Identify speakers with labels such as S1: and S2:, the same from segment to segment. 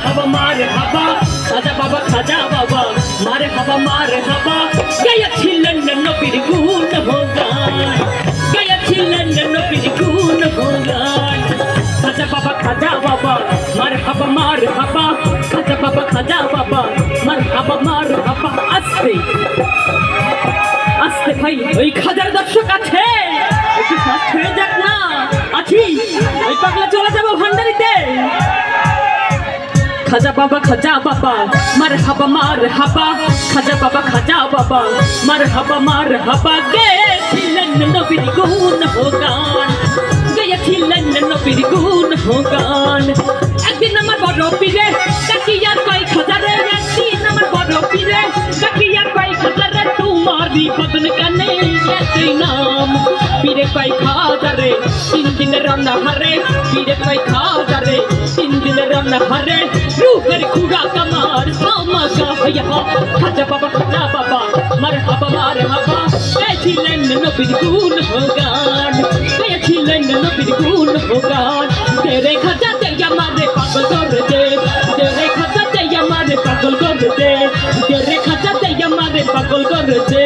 S1: हवा मार हवा खाजा बाबा मार हवा गया छिलन नबीर गुण होगान गया छिलन नबीर गुण होगान खाजा बाबा मार हवा खाजा बाबा मार हवा आस्ते आस्ते भाई ওই খাজার দর্শক আছে একটু শ্বাস ছেড়ে যাক না আছি ওই পাগলা চলে যাব ভান্ডারিতে খাজা বাবা মার হাবা খাজা বাবা মার হাবা গেছিলেন নবীর গুণ হোগান গেছিলেন নবীর গুণ হোগান একদিন আমার বড় পীরে ডাকিয়া কয় খাজারে একদিন আমার বড় পীরে ডাকিয়া কয় খাজারে তোমারি বদন কানে একই নাম পীরে কয় খাজারে 3 দিনের রান্না হারে পীরে কয় খাজারে 3 দিনের রান্না হারে रूहर खुदा कमार सामा का यहाँ खाजा बाबा मार हवा ऐसी लैंड नबीर गुण होगान ऐसी लैंड नबीर गुण होगान तेरे खाजा तेया मारे पागल कर दे तेरे खाजा तेया मारे पागल कर दे तेरे खाजा तेया मारे पागल कर दे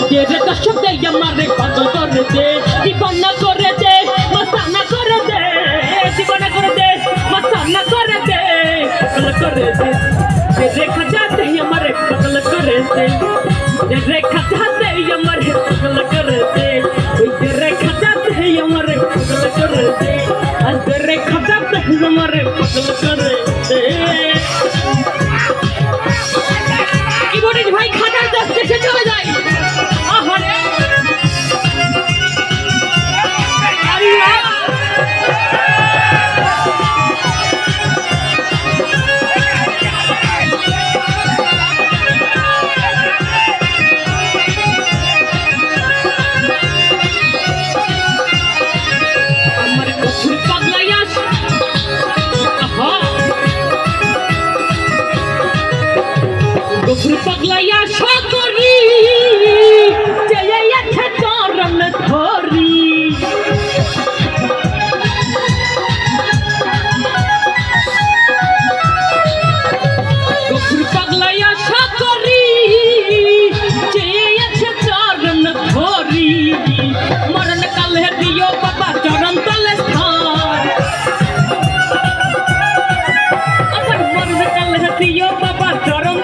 S1: तेरे दर्शक तेया मारे पागल कर दे दीवाना कर दे मस्ताना कर दे दीवाना कर दे मस्ताना कर दे करे दे तेरे खजाते हमारे पगल करे दे तेरे खजाते हमारे पगल करे दे तेरे खजाते हमारे पगल करे दे तेरे खजाते हमारे पगल करे दे कीबोर्ड भाई खाजा 10 कैसे चले जाए आहारे गफुर पगलाया शकरी जया चरण धरी गफुर पगलाया शकरी जया चरण धरी मरण काल है दियो बाबा चरण तले स्थान अमर मरण काल है दियो बाबा चरण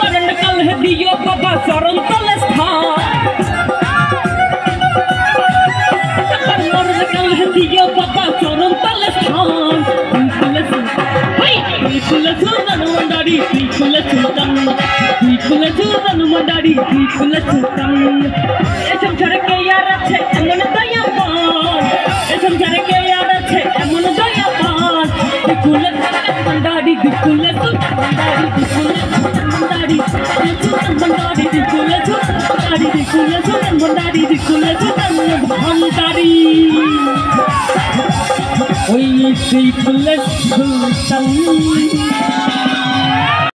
S1: मरण कल है दियो बाबा चरण तले स्थान मरण कल है दियो बाबा चरण तले स्थान त्रिशूल सुल्तान मंडारी त्रिशूल सुल्तान मंडारी त्रिशूल सुल्तान ए संसार के यार আছে এমন দয়াবান ए संसार के यार আছে এমন দয়াবান त्रिशूल मंडारी त्रिशूल मंडारी त्रिशूल मंडारी मंडारी त्रिशूल मंडारी त्रिशूल मंडारी ओई त्रिशूल सुल्तान